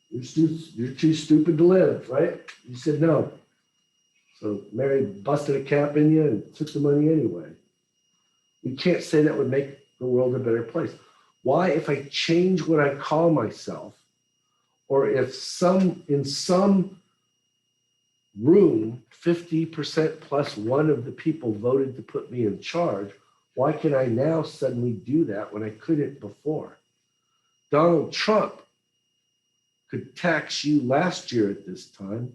you're too stupid to live, right? You said no. So Mary busted a cap in you and took the money anyway. We can't say that would make the world a better place. Why, if I change what I call myself, or if in some room, 50% plus one of the people voted to put me in charge, why can I now suddenly do that when I couldn't before? Donald Trump could tax you last year at this time.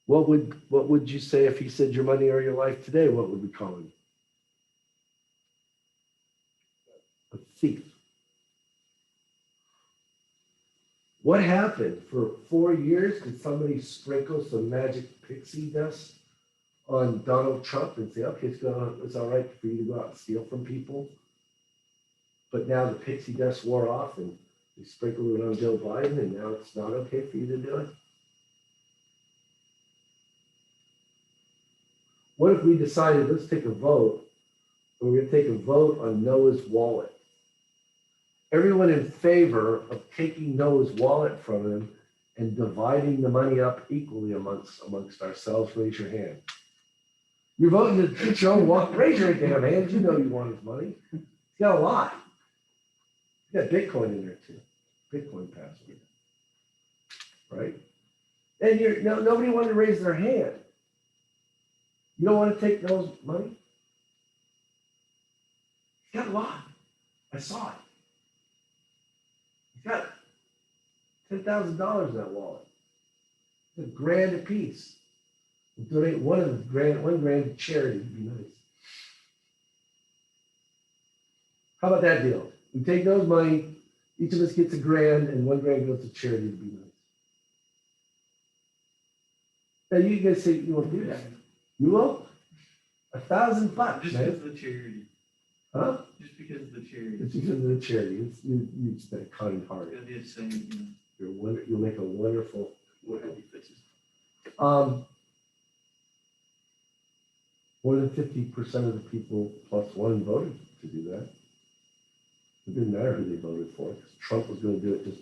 What would you say if he said your money or your life today? What would we call him? A thief. What happened? For 4 years, did somebody sprinkle some magic pixie dust on Donald Trump and say, okay, it's all right for you to go out and steal from people? but now the pixie dust wore off and they sprinkled it on Joe Biden, and now it's not okay for you to do it? What if we decided, let's take a vote, and we're gonna take a vote on Noah's wallet? Everyone in favor of taking Noah's wallet from him and dividing the money up equally amongst ourselves, raise your hand. You're voting to get your own wallet, raise your damn hand, you know you want his money. He's got a lot. He's got Bitcoin in there too, Bitcoin password. Right? And nobody wanted to raise their hand. You don't want to take Noah's money? He's got a lot. I saw it. He's got $10,000 in that wallet. It's $1,000 a piece. We'll donate one grand to charity would be nice. How about that deal? We take those money, each of us gets $1,000, and $1,000 goes to charity would be nice. Now you guys say you won't do that. You will? $1,000, Just man. because of the charity. Huh? Just because of the charity. It's because of the charity. You spent a kind heart. Gotta be the same, You'll make a wonderful. More than 50% of the people plus one voted to do that. It didn't matter who they voted for, because Trump was going to do it just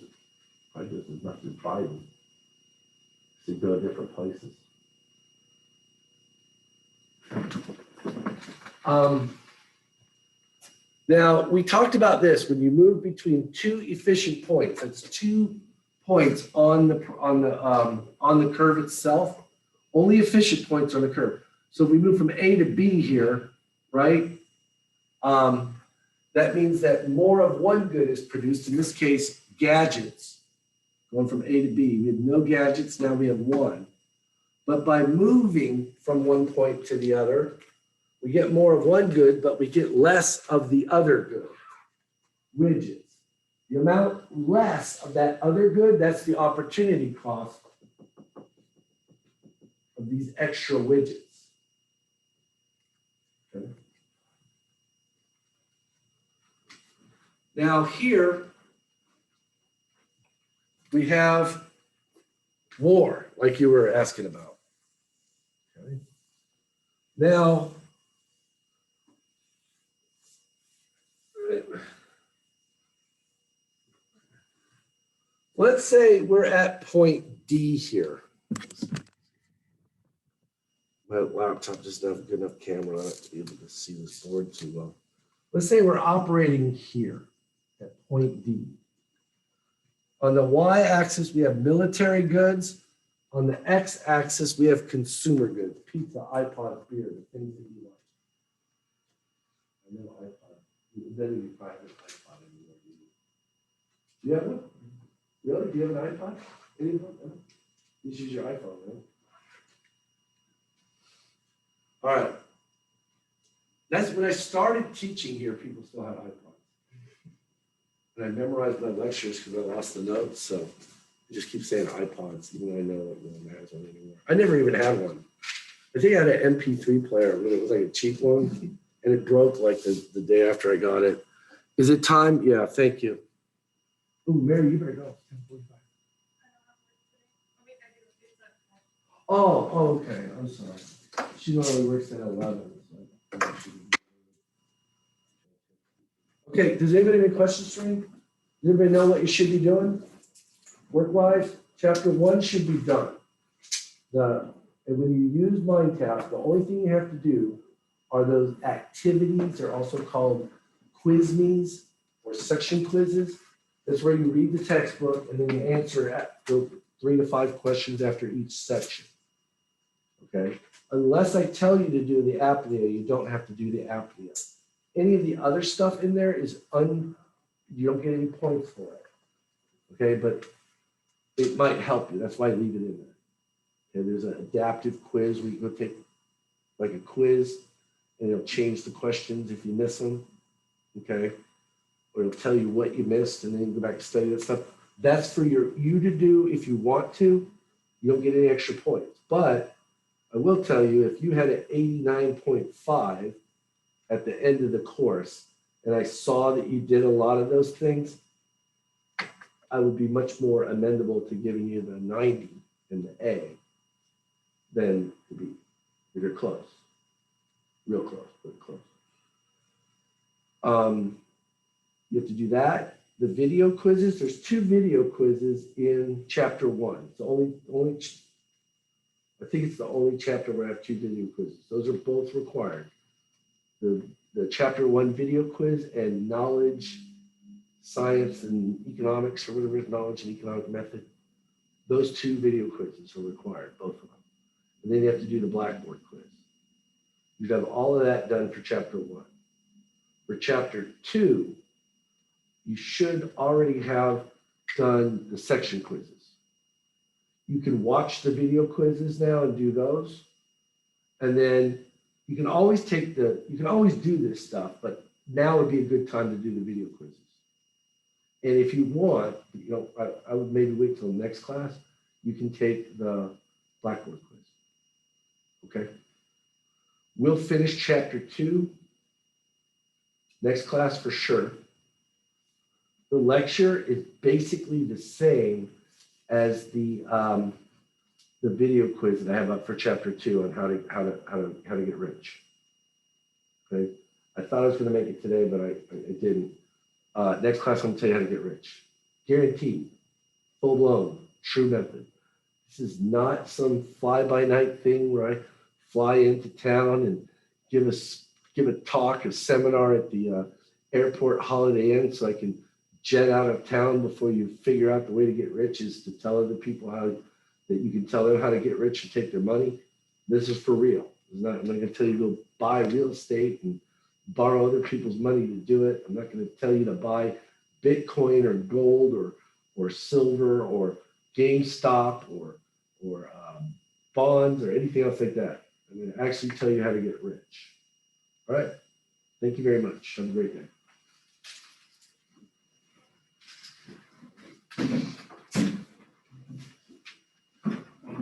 as much as Biden. To go to different places. Now we talked about this when you move between two efficient points. That's 2 points on the curve itself. Only efficient points on the curve. So if we move from A to B here, right? That means that more of one good is produced. In this case, gadgets. Going from A to B, we had no gadgets. Now we have one. But by moving from one point to the other, we get more of one good, but we get less of the other good. Widgets. The amount less of that other good, that's the opportunity cost of these extra widgets. Okay. Now here, we have war, like you were asking about. Okay. Now, let's say we're at point D here. My laptop doesn't have a good enough camera on it to be able to see this board too well. Let's say we're operating here at point D. On the y-axis, we have military goods. On the x-axis, we have consumer goods, pizza, iPod, beer, the things that you like. I know iPod. Then you buy an iPod anymore. Do you have one? Really? Do you have an iPod? Anyone? No? You just use your iPhone, right? All right. That's when I started teaching here, people still had iPods. And I memorized my lectures because I lost the notes, so I just keep saying iPods, even though I know that no one has one anymore. I never even had one. I think I had an MP3 player, but it was like a cheap one, and it broke like the day after I got it. Is it time? Yeah, thank you. Oh, Mary, you better go. Oh, okay. I'm sorry. She normally works at 11. So okay, does anybody have any questions for me? Does everybody know what you should be doing? Work-wise, chapter 1 should be done. And when you use MindTap, the only thing you have to do are those activities. They're also called quiz-mes or section quizzes. That's where you read the textbook and then you answer 3 to 5 questions after each section. Okay? Unless I tell you to do the apnea, you don't have to do the apnea. Any of the other stuff in there is you don't get any points for it. Okay, but it might help you. That's why I leave it in there. Okay, there's an adaptive quiz where you go take like a quiz and it'll change the questions if you miss them. Okay, or it'll tell you what you missed and then you go back and study that stuff. That's for you to do if you want to. You don't get any extra points. But I will tell you, if you had an 89.5 at the end of the course, and I saw that you did a lot of those things, I would be much more amendable to giving you the 90 in the A than the B. If you're close, real close, but close. You have to do that. The video quizzes, there's 2 video quizzes in chapter 1. It's I think it's the only chapter where I have 2 video quizzes. Those are both required. The chapter 1 video quiz and knowledge, science and economics, or whatever it is, knowledge and economic method. Those 2 video quizzes are required, both of them. And then you have to do the Blackboard quiz. You have all of that done for chapter 1. For chapter 2, you should already have done the section quizzes. You can watch the video quizzes now and do those. And then you can always do this stuff, but now would be a good time to do the video quizzes. And if you want, I would maybe wait till the next class, you can take the Blackboard quiz. Okay? We'll finish chapter 2 next class for sure. The lecture is basically the same as the video quiz that I have up for chapter 2 on how to get rich. Okay, I thought I was going to make it today, but I didn't. Next class, I'm going to tell you how to get rich. Guaranteed, full blown, true method. This is not some fly by night thing where I fly into town and give a talk, a seminar at the airport Holiday Inn so I can jet out of town before you figure out the way to get rich is to tell other people that you can tell them how to get rich and take their money. This is for real. I'm not going to tell you to go buy real estate and borrow other people's money to do it. I'm not going to tell you to buy Bitcoin or gold or silver or GameStop or bonds or anything else like that. I'm going to actually tell you how to get rich. All right. Thank you very much. Have a great day.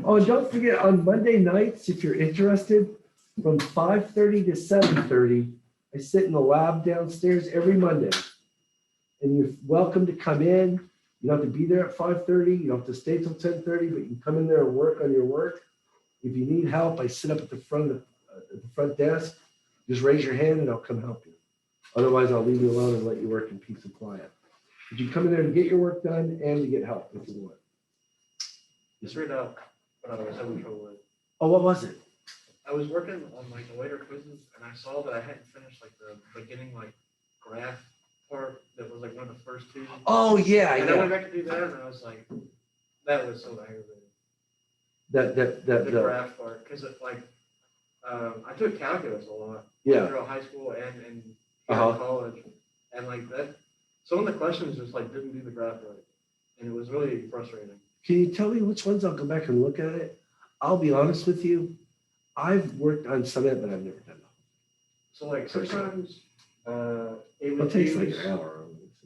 Oh, and don't forget on Monday nights, if you're interested, from 5:30 to 7:30, I sit in the lab downstairs every Monday. And you're welcome to come in. You don't have to be there at 5:30. You don't have to stay till 10:30, but you can come in there and work on your work. If you need help, I sit up at the front desk. Just raise your hand and I'll come help you. Otherwise, I'll leave you alone and let you work in peace and quiet. But you come in there to get your work done and to get help if you want. Just read out what I was having trouble with. Oh, what was it? I was working on like the later quizzes and I saw that I hadn't finished like the beginning like graph part that was like one of the first 2. Oh, yeah, And I went back to do that and I was like, that was so aggravating. The graph part, because it like I took calculus a lot throughout high school and college, and like that, some of the questions just like didn't do the graph right, and it was really frustrating. Can you tell me which ones? I'll go back and look at it. I'll be honest with you, I've worked on some of it, but I've never done it. So like sometimes it It takes like an hour.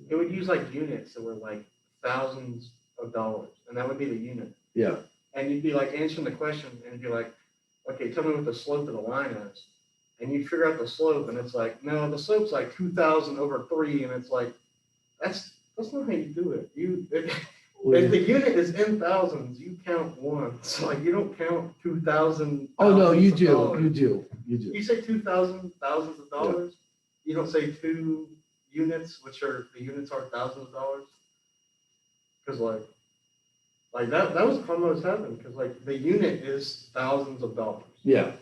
It would use like units that were like thousands of dollars, and that would be the unit. Yeah. And you'd be like answering the question, and you'd be like, okay, tell me what the slope of the line is. And you figure out the slope, and it's like, no, the slope's like 2,000 over 3, and it's like, that's not how you do it. If the unit is in thousands, you count one. So like you don't count 2,000. Oh no, you do. Dollars. You do. You say 2,000 thousands of dollars. Yeah. You don't say 2 units, which are the units are thousands of dollars. Because like that was almost happened because like the unit is thousands of dollars. Yeah.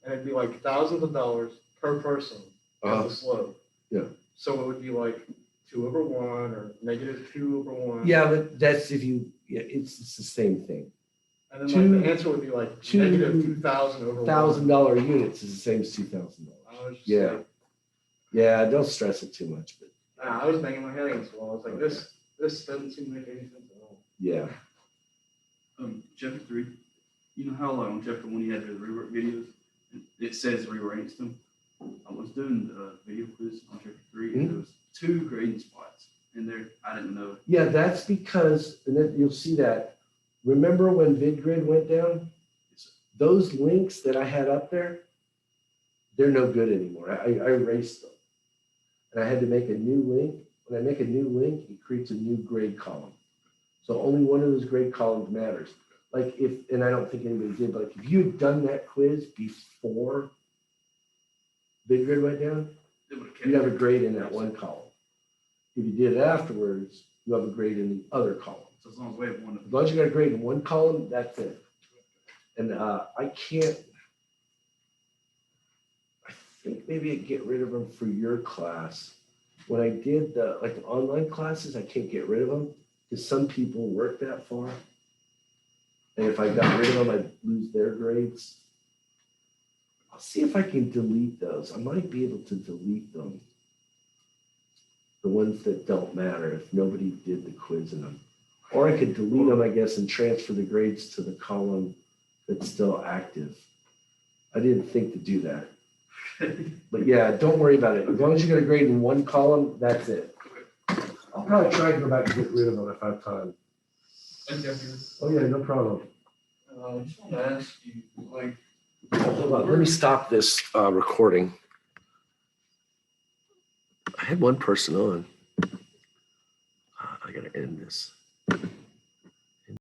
And it'd be like thousands of dollars per person as the slope. Yeah. So it would be like 2 over 1 or negative 2 over 1. Yeah, but that's it's the same thing. And then like the answer would be like negative 2,000 over $1,000 units is the same as $2,000. Yeah. Like, yeah, don't stress it too much, but I was banging my head against the wall. I was like, this doesn't seem to make any sense at all. yeah. Chapter 3, you know how on chapter 1 you had the rework videos? It says rearrange them. I was doing the video quiz on chapter 3, and there was 2 grading spots in there. I didn't know. Yeah, that's because, and then you'll see that. Remember when VidGrid went down? Those links that I had up there, they're no good anymore. I erased them. and I had to make a new link. When I make a new link, it creates a new grade column. So only one of those grade columns matters. Like if, and I don't think anybody did, but like if you had done that quiz before big grid went down, It would've kept you'd have a it. grade in that one column. If you did it afterwards, you have a grade in the other column. So as long as we have one of As long as you got a grade in one column, that's it. And I think maybe I'd get rid of them for your class. When I did the online classes, I can't get rid of them because some people work that far. And if I got rid of them, I'd lose their grades. I'll see if I can delete those. I might be able to delete them. The ones that don't matter if nobody did the quiz in them. Or I could delete them, I guess, and transfer the grades to the column that's still active. I didn't think to do that. But yeah, don't worry about it. As long as you get a grade in one column, that's it. I'll probably try and go back and get rid of them if I have time. Oh yeah, no problem. I just want to ask you, like, Hold on, let me stop this recording. I had one person on. I gotta end this.